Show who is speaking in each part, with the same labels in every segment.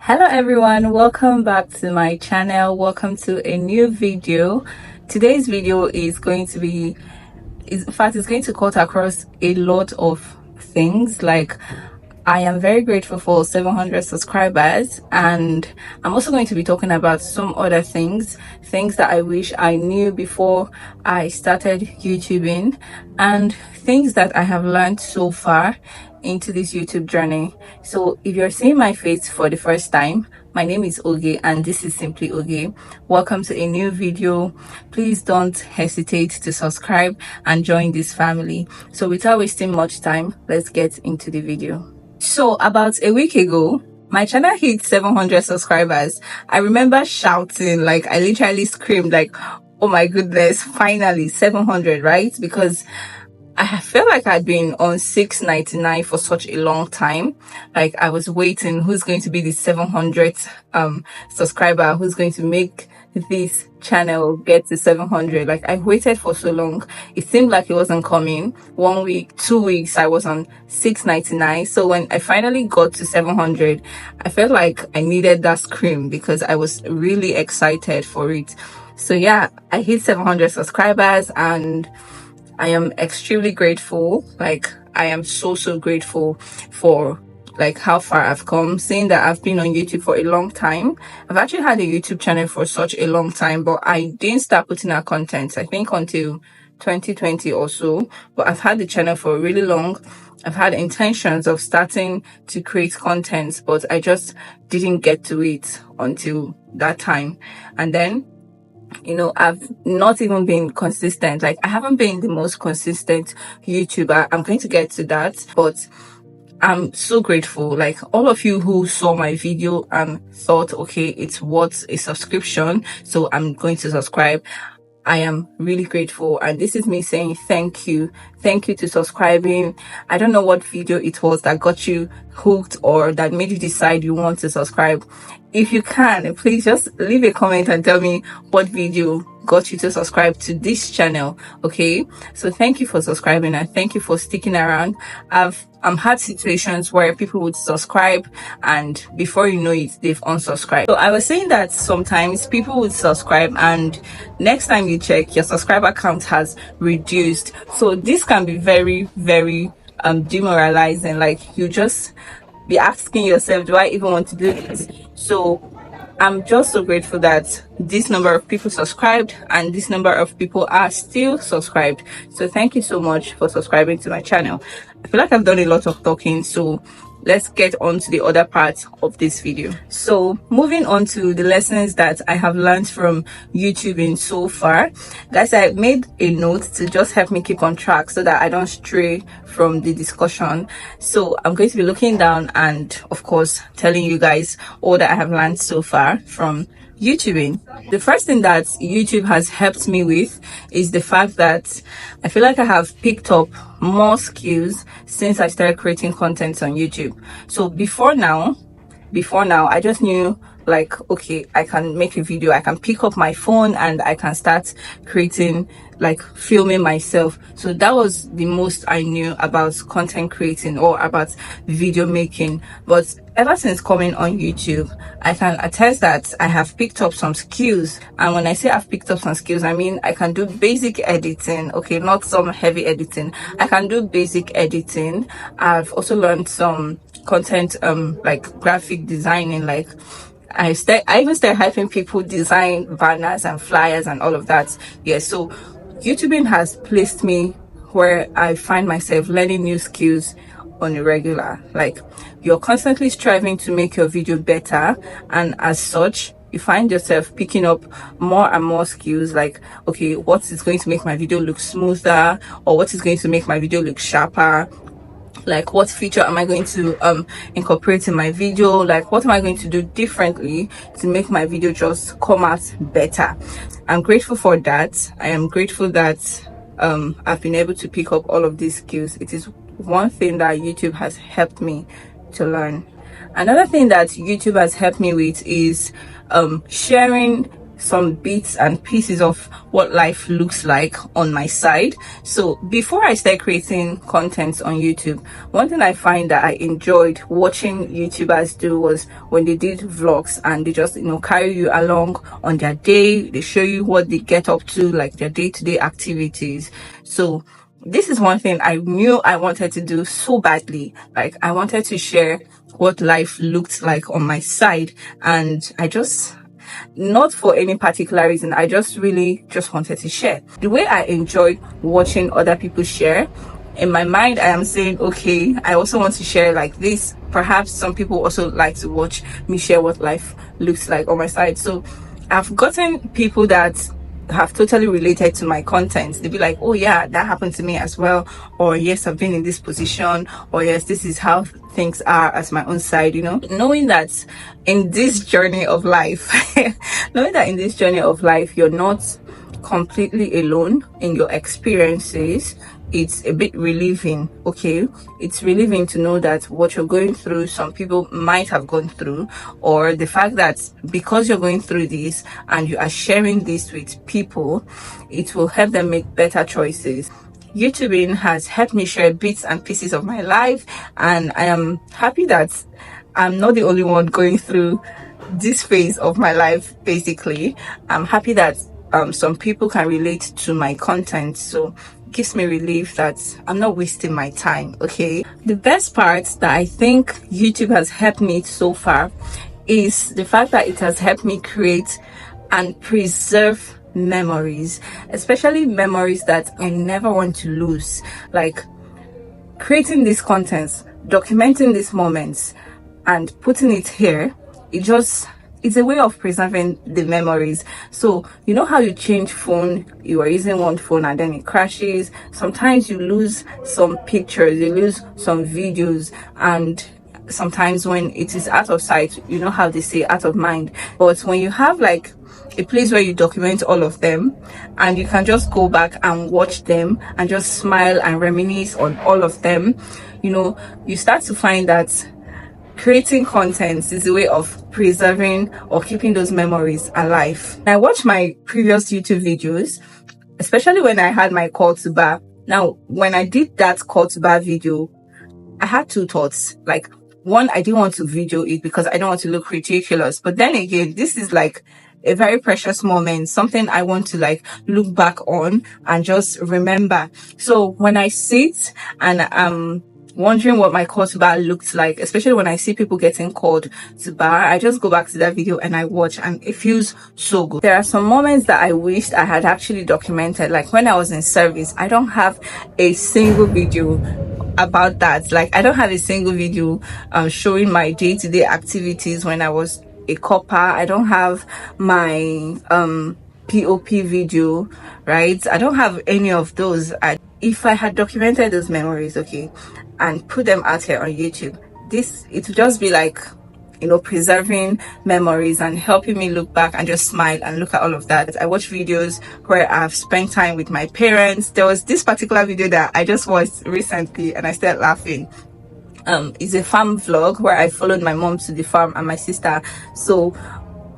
Speaker 1: Hello everyone, welcome back to my channel. Welcome to a new video. Today's video is going to be, in fact, it's going to cut across a lot of things. Like, I am very grateful for 700 subscribers, and I'm also going to be talking about some other things that I wish I knew before I started YouTubing, and things that I have learned so far into this YouTube journey. So if you're seeing my face for the first time, my name is Oge and this is Simply Oge. Welcome to a new video. Please don't hesitate to subscribe and join this family. So without wasting much time, let's get into the video. So about a week ago, my channel hit 700 subscribers. I remember shouting, like I literally screamed like, oh my goodness, finally 700, right? Because I felt like I'd been on 699 for such a long time. Like I was waiting, who's going to be the 700th subscriber, who's going to make this channel get to 700. Like I waited for so long. It seemed like it wasn't coming. 1 week, 2 weeks, I was on 699. So when I finally got to 700, I felt like I needed that scream because I was really excited for it. So yeah, I hit 700 subscribers and I am extremely grateful. Like I am so grateful for like how far I've come, seeing that I've been on YouTube for a long time. I've actually had a YouTube channel for such a long time, but I didn't start putting out content, I think, until 2020 or so. But I've had the channel for really long. I've had intentions of starting to create content, but I just didn't get to it until that time. And then, you know, I've not even been consistent. Like I haven't been the most consistent YouTuber. I'm going to get to that, but I'm so grateful. Like all of you who saw my video and thought, okay, it's worth a subscription, so I'm going to subscribe. I am really grateful, and this is me saying thank you to subscribing. I don't know what video it was that got you hooked or that made you decide you want to subscribe. If you can, please just leave a comment and tell me what video got you to subscribe to this channel. Okay, so thank you for subscribing and thank you for sticking around. I've had situations where people would subscribe and before you know it, they've unsubscribed. So I was saying that sometimes people would subscribe and next time you check, your subscriber count has reduced. So this can be very demoralizing. Like you just be asking yourself, do I even want to do this? So I'm just so grateful that this number of people subscribed and this number of people are still subscribed. So thank you so much for subscribing to my channel. I feel like I've done a lot of talking, so let's get on to the other part of this video. So moving on to the lessons that I have learned from YouTubing so far. Guys, I made a note to just help me keep on track so that I don't stray from the discussion. So I'm going to be looking down and of course telling you guys all that I have learned so far from YouTubing. The first thing that YouTube has helped me with is the fact that I feel like I have picked up more skills since I started creating content on YouTube. So before now I just knew like, okay, I can make a video, I can pick up my phone and I can start creating, like filming myself. So that was the most I knew about content creating or about video making. But ever since coming on YouTube, I can attest that I have picked up some skills. And when I say I've picked up some skills, I mean I can do basic editing. Okay, not some heavy editing. I can do basic editing. I've also learned some content like graphic designing. Like I even started helping people design banners and flyers and all of that. Yeah, so YouTubing has placed me where I find myself learning new skills on a regular. Like you're constantly striving to make your video better, and as such you find yourself picking up more and more skills. Like, okay, what is going to make my video look smoother, or what is going to make my video look sharper? Like what feature am I going to incorporate in my video? Like what am I going to do differently to make my video just come out better? I'm grateful for that. I am grateful that I've been able to pick up all of these skills. It is one thing that YouTube has helped me to learn. Another thing that YouTube has helped me with is sharing some bits and pieces of what life looks like on my side. So before I start creating content on YouTube, one thing I find that I enjoyed watching YouTubers do was when they did vlogs, and they just, carry you along on their day. They show you what they get up to, like their day-to-day activities. So this is one thing I knew I wanted to do so badly. Like, I wanted to share what life looked like on my side, and I just, not for any particular reason, I just really just wanted to share. The way I enjoyed watching other people share, in my mind I am saying, okay, I also want to share like this. Perhaps some people also like to watch me share what life looks like on my side. So I've gotten people that have totally related to my content. They'll be like, oh yeah, that happened to me as well, or yes, I've been in this position, or yes, this is how things are at my own side. Knowing that in this journey of life you're not completely alone in your experiences, it's a bit relieving. Okay, it's relieving to know that what you're going through, some people might have gone through, or the fact that because you're going through this and you are sharing this with people, it will help them make better choices. YouTubing has helped me share bits and pieces of my life, and I am happy that I'm not the only one going through this phase of my life. Basically, I'm happy that some people can relate to my content, so it gives me relief that I'm not wasting my time. Okay, the best part that I think YouTube has helped me so far is the fact that it has helped me create and preserve memories, especially memories that I never want to lose. Like, creating these contents, documenting these moments and putting it here, it's a way of preserving the memories. So you know how you change phone, you are using one phone and then it crashes. Sometimes you lose some pictures, you lose some videos, and sometimes when it is out of sight, you know how they say out of mind. But when you have like a place where you document all of them, and you can just go back and watch them and just smile and reminisce on all of them, you start to find that creating content is a way of preserving or keeping those memories alive. I watched my previous YouTube videos, especially when I had my call to bar. Now, when I did that call to bar video, I had two thoughts. Like, one, I didn't want to video it because I don't want to look ridiculous. But then again, this is like a very precious moment, something I want to like look back on and just remember. So when I sit and wondering what my call to bar looked like, especially when I see people getting called to bar, I just go back to that video and I watch, and it feels so good. There are some moments that I wished I had actually documented, like when I was in service. I don't have a single video about that. Like, I don't have a single video showing my day-to-day activities when I was a copper. I don't have my POP video, right? I don't have any of those. If I had documented those memories, okay, and put them out here on YouTube, it would just be like, preserving memories and helping me look back and just smile and look at all of that. I watch videos where I've spent time with my parents. There was this particular video that I just watched recently and I started laughing. It's a farm vlog where I followed my mom to the farm and my sister. So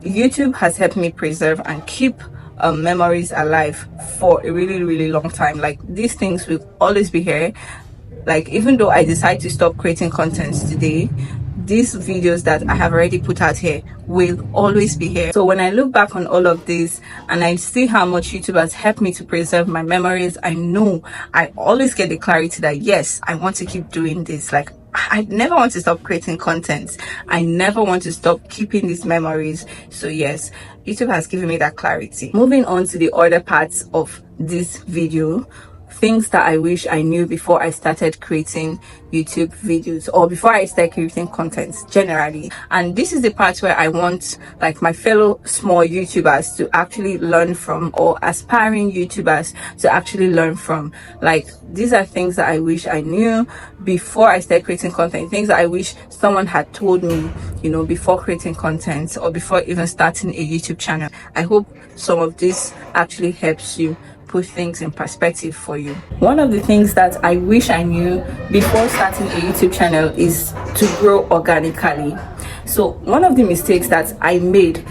Speaker 1: YouTube has helped me preserve and keep memories alive for a really, really long time. Like, these things will always be here. Like, even though I decide to stop creating content today, these videos that I have already put out here will always be here. So when I look back on all of this and I see how much YouTube has helped me to preserve my memories, I know I always get the clarity that yes, I want to keep doing this. Like, I never want to stop creating content. I never want to stop keeping these memories. So yes, YouTube has given me that clarity. Moving on to the other parts of this video, things that I wish I knew before I started creating YouTube videos, or before I started creating content generally. And this is the part where I want like my fellow small YouTubers to actually learn from, or aspiring YouTubers to actually learn from. Like, these are things that I wish I knew before I started creating content, things that I wish someone had told me, before creating content or before even starting a YouTube channel. I hope some of this actually helps you put things in perspective for you. One of the things that I wish I knew before starting a YouTube channel is to grow organically. So one of the mistakes that I made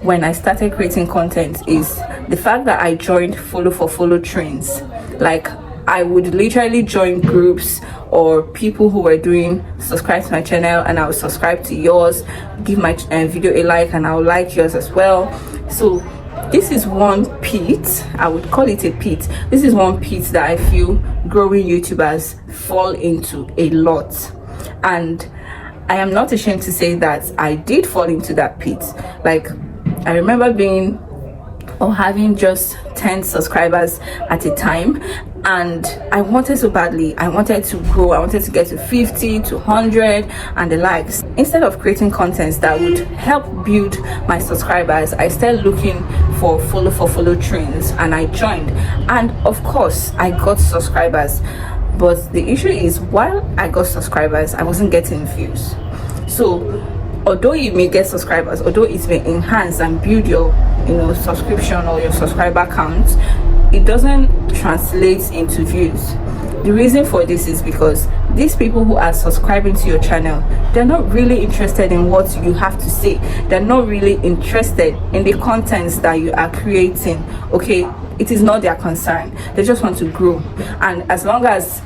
Speaker 1: when I started creating content is the fact that I joined follow for follow trends. Like, I would literally join groups or people who were doing subscribe to my channel, and I would subscribe to yours, give my video a like, and I'll like yours as well. So this is one pit, I would call it a pit. This is one pit that I feel growing YouTubers fall into a lot, and I am not ashamed to say that I did fall into that pit. Like, I remember being or having just 10 subscribers at a time, and I wanted so badly. I wanted to grow. I wanted to get to 50 to 100 and the likes. Instead of creating contents that would help build my subscribers, I started looking for follow trends, and I joined, and of course I got subscribers. But the issue is, while I got subscribers, I wasn't getting views. So although you may get subscribers, although it may enhance and build your subscription or your subscriber count, it doesn't translate into views. The reason for this is because these people who are subscribing to your channel, they're not really interested in what you have to say. They're not really interested in the contents that you are creating. Okay, it is not their concern. They just want to grow, and as long as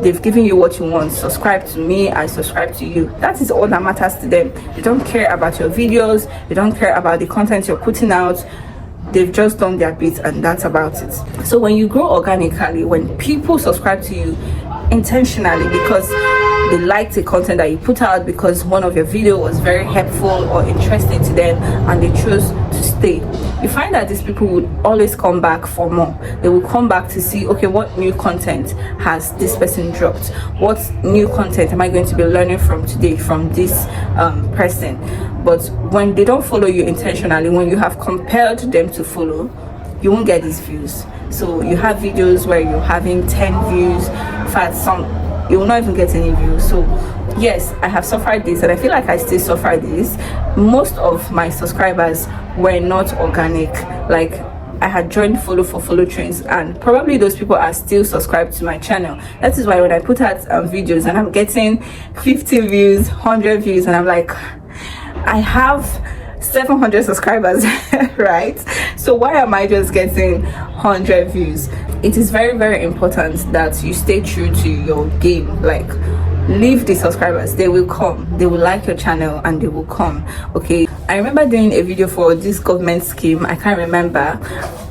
Speaker 1: they've given you what you want, subscribe to me, I subscribe to you, that is all that matters to them. They don't care about your videos, they don't care about the content you're putting out. They've just done their bit, and that's about it. So when you grow organically, when people subscribe to you intentionally because they like the content that you put out, because one of your video was very helpful or interesting to them, and they chose to stay, you find that these people would always come back for more. They will come back to see, okay, what new content has this person dropped? What new content am I going to be learning from today from this person? But when they don't follow you intentionally, when you have compelled them to follow, you won't get these views. So you have videos where you're having 10 views. In fact, some you will not even get any views. So yes, I have suffered this, and I feel like I still suffer this. Most of my subscribers were not organic. Like, I had joined follow for follow trends, and probably those people are still subscribed to my channel. That is why when I put out videos and I'm getting 50 views, 100 views, and I'm like, I have 700 subscribers, right? So why am I just getting 100 views? It is very, very important that you stay true to your game. Like, leave the subscribers, they will come, they will like your channel, and they will come. Okay, I remember doing a video for this government scheme. I can't remember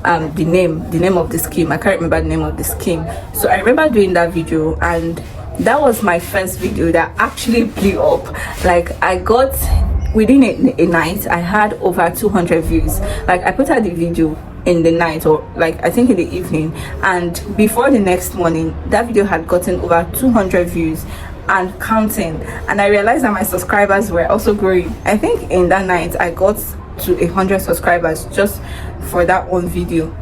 Speaker 1: the name of the scheme. I can't remember the name of the scheme. So I remember doing that video, and that was my first video that actually blew up. Like, I got, within a night, I had over 200 views. Like, I put out the video in the night, or like I think in the evening, and before the next morning that video had gotten over 200 views and counting. And I realized that my subscribers were also growing. I think in that night I got to 100 subscribers just for that one video.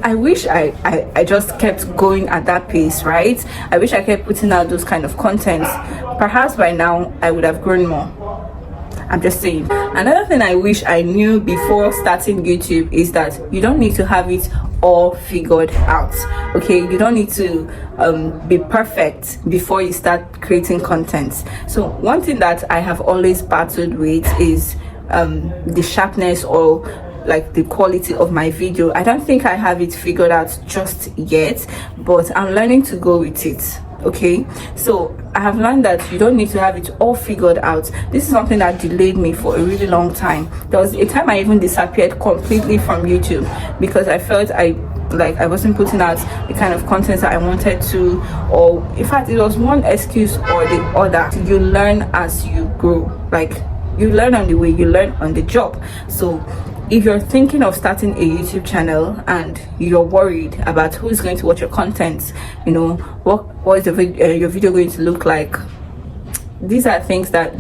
Speaker 1: I wish I just kept going at that pace, right? I wish I kept putting out those kind of contents. Perhaps by now I would have grown more. I'm just saying. Another thing I wish I knew before starting YouTube is that you don't need to have it all figured out. Okay, you don't need to be perfect before you start creating content. So one thing that I have always battled with is the sharpness or like the quality of my video. I don't think I have it figured out just yet, but I'm learning to go with it. Okay, so I have learned that you don't need to have it all figured out. This is something that delayed me for a really long time. There was a time I even disappeared completely from YouTube because I felt I wasn't putting out the kind of content that I wanted to, or in fact it was one excuse or the other. You learn as you grow. Like, you learn on the way, you learn on the job. So if you're thinking of starting a YouTube channel and you're worried about who's going to watch your content, you know, what is your video going to look like, these are things that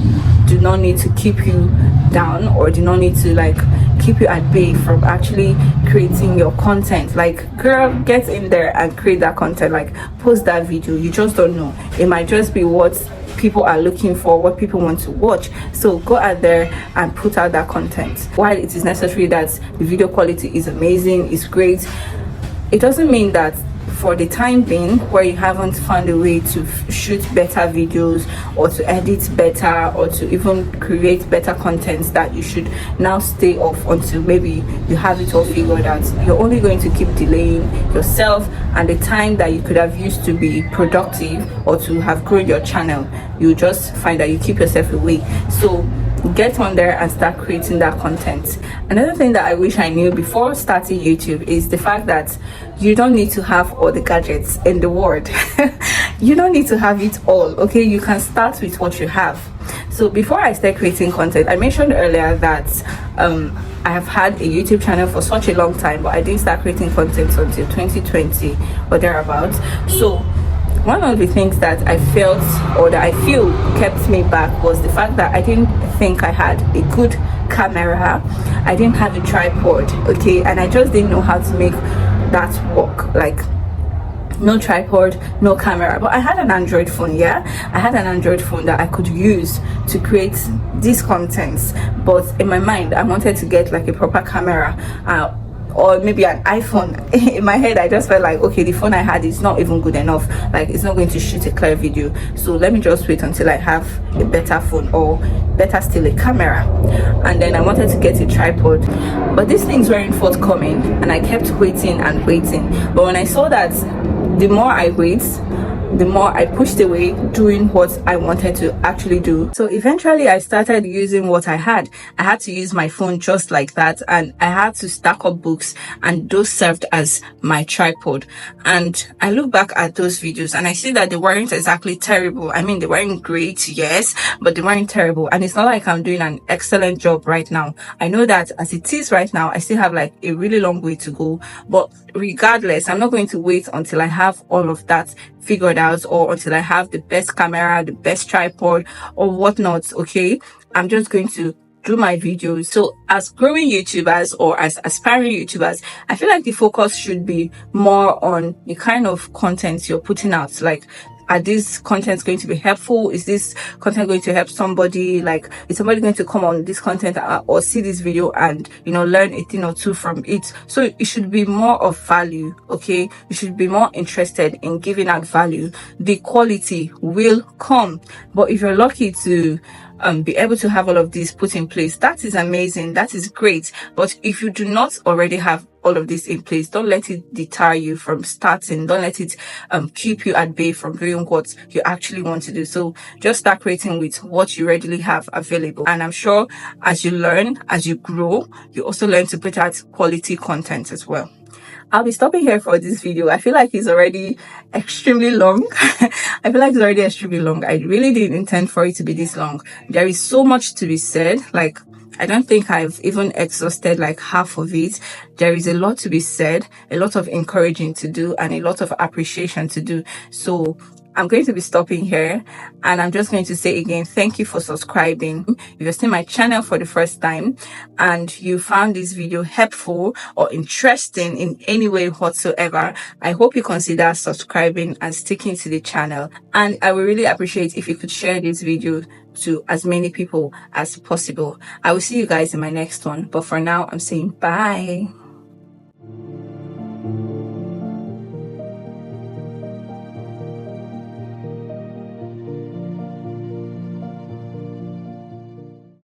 Speaker 1: do not need to keep you down or do not need to like keep you at bay from actually creating your content. Like, girl, get in there and create that content. Like, post that video. You just don't know, it might just be what people are looking for, what people want to watch. So go out there and put out that content. While it is necessary that the video quality is amazing, is great, it doesn't mean that for the time being, where you haven't found a way to shoot better videos or to edit better or to even create better content, that you should now stay off until maybe you have it all figured out. You're only going to keep delaying yourself, and the time that you could have used to be productive or to have grown your channel, you just find that you keep yourself away. So get on there and start creating that content. Another thing that I wish I knew before starting YouTube is the fact that you don't need to have all the gadgets in the world. You don't need to have it all, okay? You can start with what you have. So before I start creating content, I mentioned earlier that I have had a YouTube channel for such a long time, but I didn't start creating content until 2020 or thereabouts. So one of the things that I felt, or that I feel kept me back, was the fact that I didn't think I had a good camera. I didn't have a tripod, okay? And I just didn't know how to make that work. Like, no tripod, no camera. But I had an Android phone. I had an Android phone that I could use to create these contents. But in my mind, I wanted to get like a proper camera, or maybe an iPhone. In my head, I just felt like, okay, the phone I had is not even good enough. Like, it's not going to shoot a clear video. So let me just wait until I have a better phone, or better still, a camera. And then I wanted to get a tripod, but these things weren't forthcoming, and I kept waiting and waiting. But when I saw that the more I wait, the more I pushed away doing what I wanted to actually do. So eventually I started using what I had. I had to use my phone just like that, and I had to stack up books, and those served as my tripod. And I look back at those videos and I see that they weren't exactly terrible. I mean, they weren't great, yes, but they weren't terrible. And it's not like I'm doing an excellent job right now. I know that as it is right now, I still have like a really long way to go. But regardless, I'm not going to wait until I have all of that figured out, or until I have the best camera, the best tripod, or whatnot. Okay, I'm just going to do my videos. So as growing YouTubers, or as aspiring YouTubers, I feel like the focus should be more on the kind of content you're putting out. Like, are these contents going to be helpful? Is this content going to help somebody? Like, is somebody going to come on this content or see this video and, you know, learn a thing or two from it? So it should be more of value, okay? You should be more interested in giving out value. The quality will come. But if you're lucky to be able to have all of these put in place, that is amazing, that is great. But if you do not already have all of this in place, don't let it deter you from starting. Don't let it keep you at bay from doing what you actually want to do. So just start creating with what you readily have available. And I'm sure as you learn, as you grow, you also learn to put out quality content as well. I'll be stopping here for this video. I feel like it's already extremely long. I really didn't intend for it to be this long. There is so much to be said. Like, I don't think I've even exhausted like half of it. There is a lot to be said, a lot of encouraging to do, and a lot of appreciation to do. So I'm going to be stopping here, and I'm just going to say again, thank you for subscribing. If you're seeing my channel for the first time and you found this video helpful or interesting in any way whatsoever, I hope you consider subscribing and sticking to the channel. And I would really appreciate if you could share this video to as many people as possible. I will see you guys in my next one, but for now I'm saying bye.